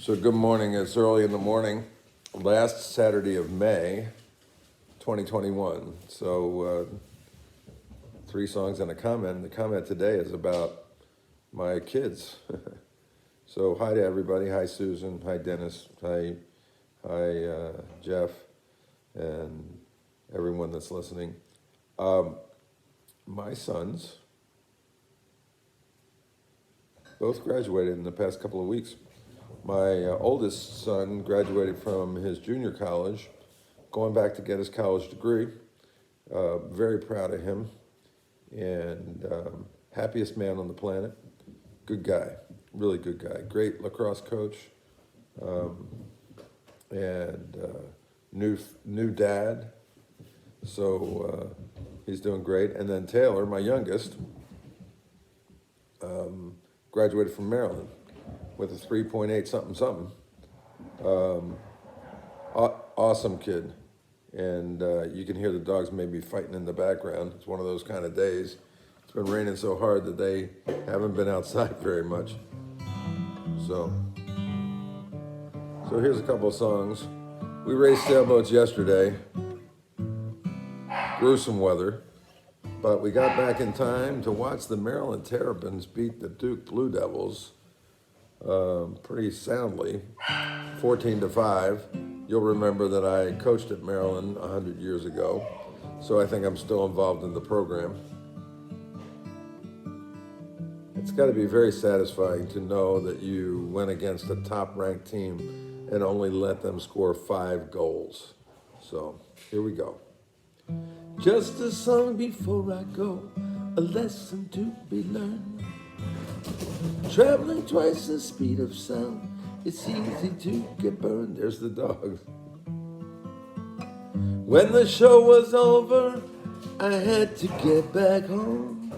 So good morning. It's early in the morning, last Saturday of May, 2021. So three songs and a comment. The comment today is about my kids. So hi to everybody. Hi Susan. Hi Dennis. Hi Jeff, and everyone that's listening. My sons both graduated in the past couple of weeks. My oldest son graduated from his junior college, going back to get his college degree. Very proud of him, and happiest man on the planet. Good guy, really good guy. Great lacrosse coach, and new dad. So he's doing great. And then Taylor, my youngest, graduated from Maryland with a 3.8 something. Awesome kid. And you can hear the dogs maybe fighting in the background. It's one of those kind of days. It's been raining so hard that they haven't been outside very much. So here's a couple of songs. We raced sailboats yesterday. Gruesome weather. But we got back in time to watch the Maryland Terrapins beat the Duke Blue Devils pretty soundly, 14-5. You'll remember that I coached at Maryland 100 years ago, so I think I'm still involved in the program. It's got to be very satisfying to know that you went against a top-ranked team and only let them score 5 goals. So here we go. Just a song before I go, a lesson to be learned. Traveling twice the speed of sound, it's easy to get burned. There's the dogs. When the show was over, I had to get back home.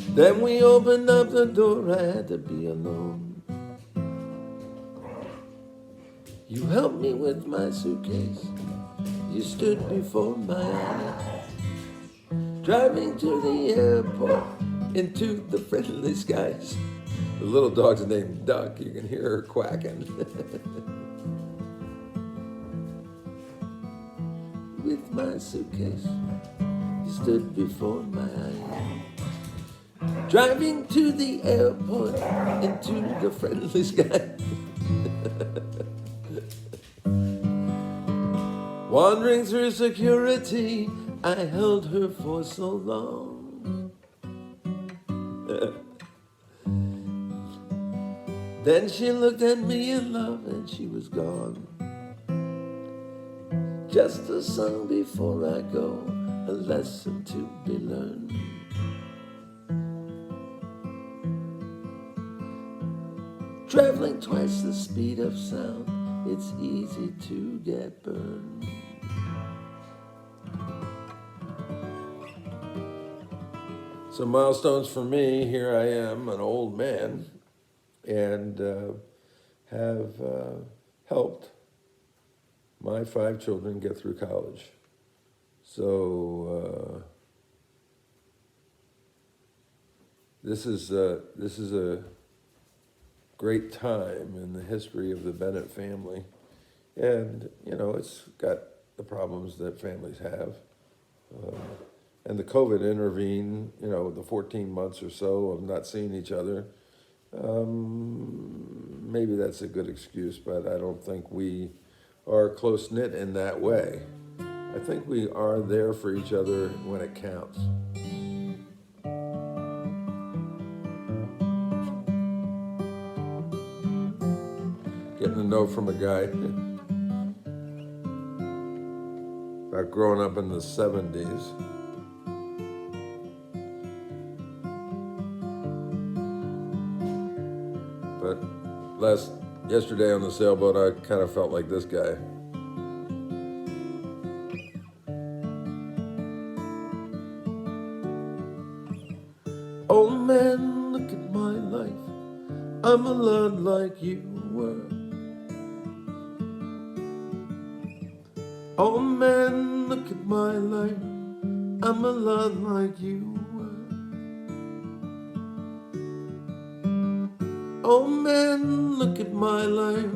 Then we opened up the door, I had to be alone. You helped me with my suitcase, you stood before my eyes. Driving to the airport, into the friendly skies. The little dog's named Duck, you can hear her quacking. With my suitcase, you stood before my eyes. Driving to the airport, into the friendly skies. Wandering through security, I held her for so long. Then she looked at me in love and she was gone. Just a song before I go, a lesson to be learned. Traveling twice the speed of sound, it's easy to get burned. So milestones for me, here I am, an old man, and have helped my 5 children get through college. So this is a great time in the history of the Bennett family, and it's got the problems that families have. And the COVID intervened, the 14 months or so of not seeing each other. Maybe that's a good excuse, but I don't think we are close-knit in that way. I think we are there for each other when it counts. Getting a note from a guy about growing up in the 70s. But yesterday on the sailboat, I kind of felt like this guy. Oh man, look at my life. I'm a lot like you were. Oh man, look at my life. I'm a lot like you were. Oh man, look at my life,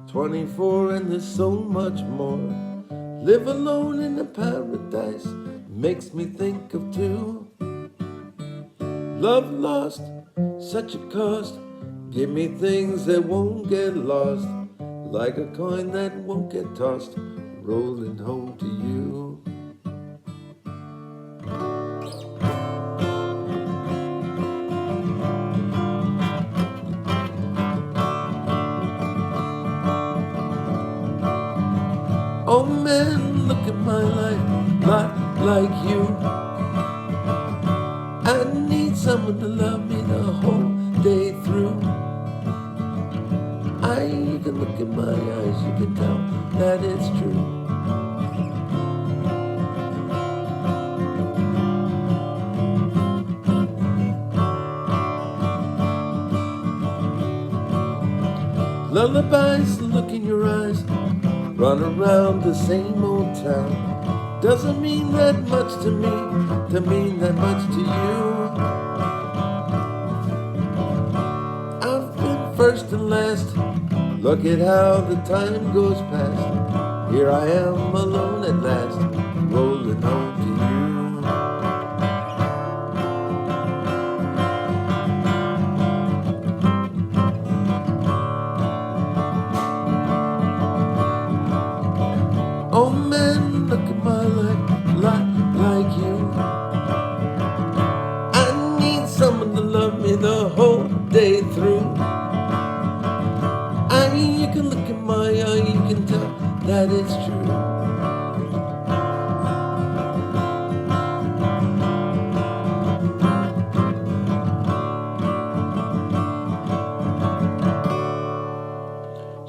24 and there's so much more. Live alone in a paradise, makes me think of two. Love lost, such a cost, give me things that won't get lost, like a coin that won't get tossed, rolling home to you. Oh man, look at my life, not like you. I need someone to love me the whole day through. You can look in my eyes, you can tell that it's true. Lullabies, look in your eyes, run around the same old town. Doesn't mean that much to me, to mean that much to you. I've been first and last, look at how the time goes past. Here I am alone at last, rolling home to you. Oh man, look at my life, lot like you. I need someone to love me the whole day through. You can look in my eye, you can tell that it's true.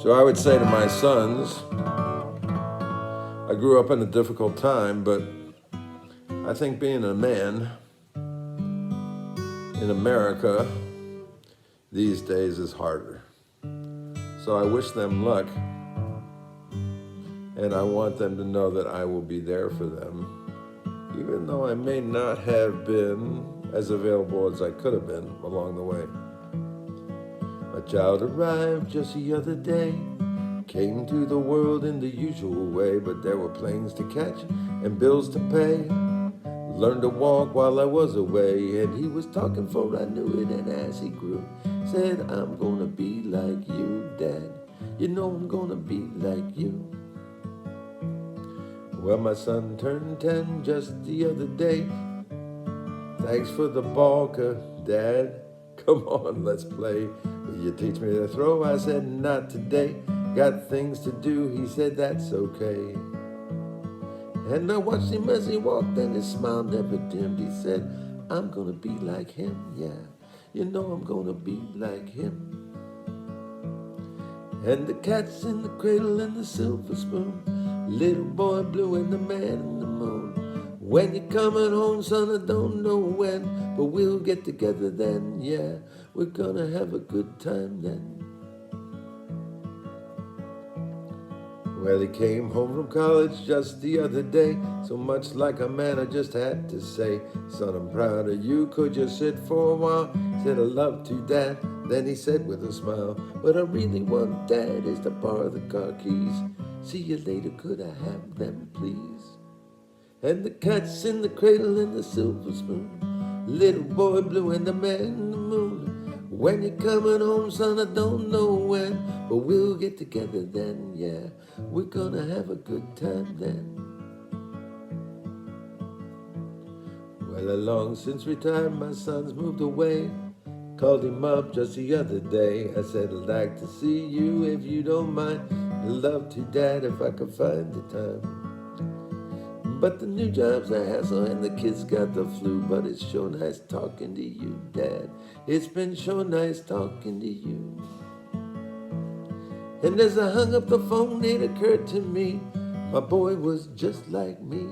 So I would say to my sons, I grew up in a difficult time, but I think being a man in America these days is harder. So I wish them luck, and I want them to know that I will be there for them, even though I may not have been as available as I could have been along the way. A child arrived just the other day, came to the world in the usual way, but there were planes to catch and bills to pay. Learned to walk while I was away, and he was talking for I knew it, and as he grew, said, I'm gonna be like you, Dad. You know I'm gonna be like you. Well, my son turned 10 just the other day. Thanks for the ball, Dad. Come on, let's play. Will you teach me to throw? I said, not today. Got things to do. He said, that's okay. And I watched him as he walked, and his smile never dimmed. He said, I'm gonna be like him, yeah. You know I'm gonna be like him. And the cat's in the cradle and the silver spoon, little boy blue and the man in the moon. When you're coming home, son, I don't know when, but we'll get together then, yeah. We're gonna have a good time then. Well, he came home from college just the other day, so much like a man I just had to say, son, I'm proud of you, could you sit for a while? Said, I love to, Dad. Then he said with a smile, what I really want, Dad, is to borrow the car keys. See you later, could I have them, please? And the cat's in the cradle and the silver spoon, little boy blue and the man in the moon. When you're coming home, son, I don't know when, but we'll get together then, yeah. We're gonna have a good time then. Well, I long since retired, my son's moved away. Called him up just the other day. I said, I'd like to see you if you don't mind. I'd love to, Dad, if I could find the time. But the new job's a hassle and the kids got the flu. But it's sure nice talking to you, Dad. It's been sure nice talking to you. And as I hung up the phone, it occurred to me, my boy was just like me.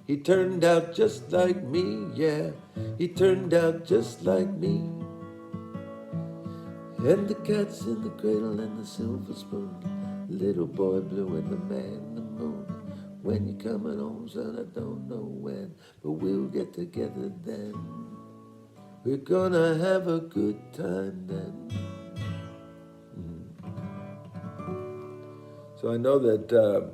He turned out just like me, yeah. He turned out just like me. And the cat's in the cradle and the silver spoon, little boy blue and the man in the moon. When you're coming home, son, I don't know when, but we'll get together then. We're gonna have a good time then. So I know that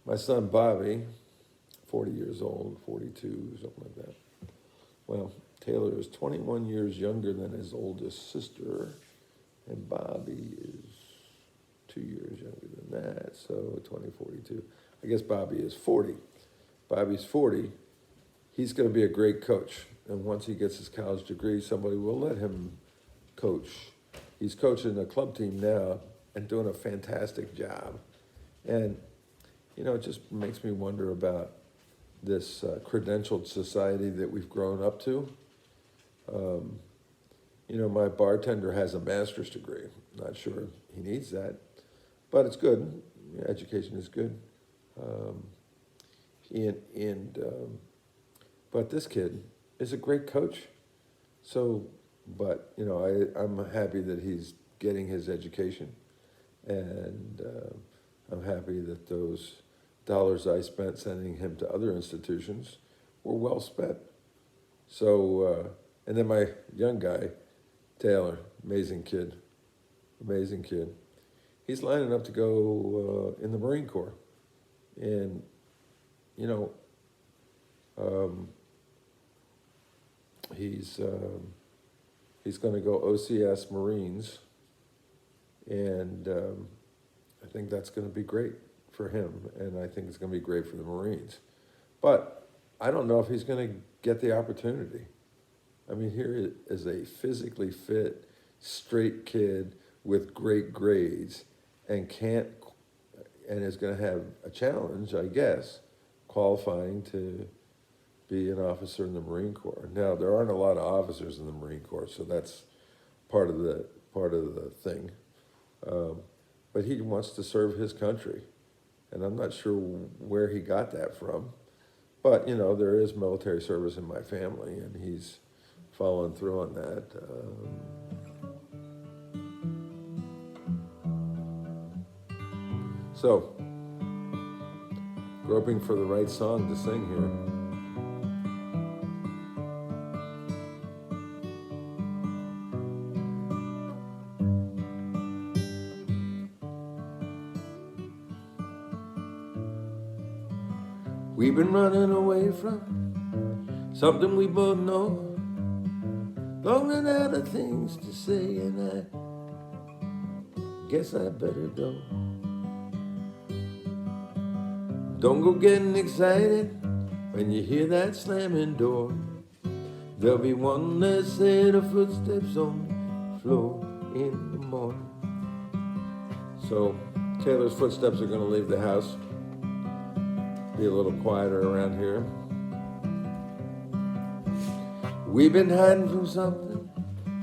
my son Bobby, 40 years old, 42, something like that. Well, Taylor is 21 years younger than his oldest sister, and Bobby is 2 years younger than that, so 2042. I guess Bobby is 40. Bobby's 40. He's going to be a great coach, and once he gets his college degree, somebody will let him coach. He's coaching a club team now and doing a fantastic job. And, you know, it just makes me wonder about this credentialed society that we've grown up to. You know, my bartender has a master's degree. Not sure he needs that, but it's good. Education is good. But this kid is a great coach. So, but, you know, I'm happy that he's getting his education, and I'm happy that those dollars I spent sending him to other institutions were well spent. So, and then my young guy, Taylor, amazing kid. He's lining up to go in the Marine Corps. And, you know, he's going to go OCS Marines, and I think that's going to be great for him, and I think it's going to be great for the Marines. But I don't know if he's going to get the opportunity. I mean, here is a physically fit, straight kid with great grades, and is going to have a challenge, I guess, qualifying to be an officer in the Marine Corps. Now, there aren't a lot of officers in the Marine Corps, so that's part of the thing. But he wants to serve his country, and I'm not sure where he got that from. But, you know, there is military service in my family, and he's following through on that. So, groping for the right song to sing here. We've been running away from something we both know, longing out of things to say, and I guess I better go. Don't go getting excited when you hear that slamming door. There'll be one less set of footsteps on the floor in the morning. So Taylor's footsteps are going to leave the house. Be a little quieter around here. We've been hiding from something,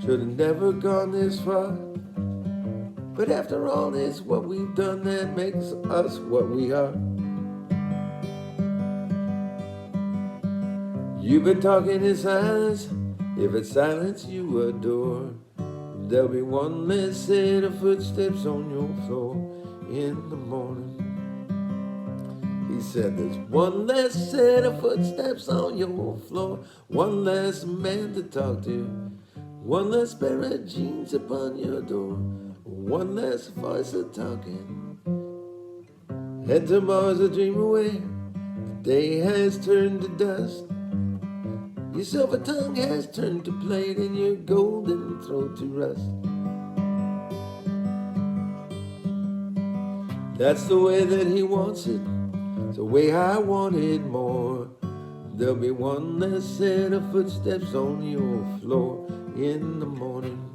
should have never gone this far. But after all, it's what we've done that makes us what we are. You've been talking in silence, if it's silence you adore. There'll be one less set of footsteps on your floor in the morning. He said there's one less set of footsteps on your floor, one less man to talk to, one less pair of jeans upon your door, one less voice a talking. And tomorrow's a dream away, the day has turned to dust. Your silver tongue has turned to plate and your golden throat to rust. That's the way that he wants it, it's the way I want it more. There'll be one less set of footsteps on your floor in the morning.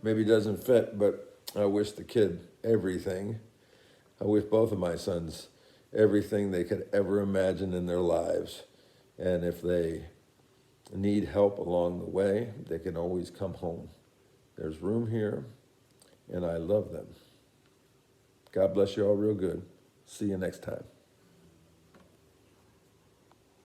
Maybe it doesn't fit, but I wish the kid everything. I wish both of my sons everything they could ever imagine in their lives. And if they need help along the way, they can always come home. There's room here, and I love them. God bless you all real good. See you next time.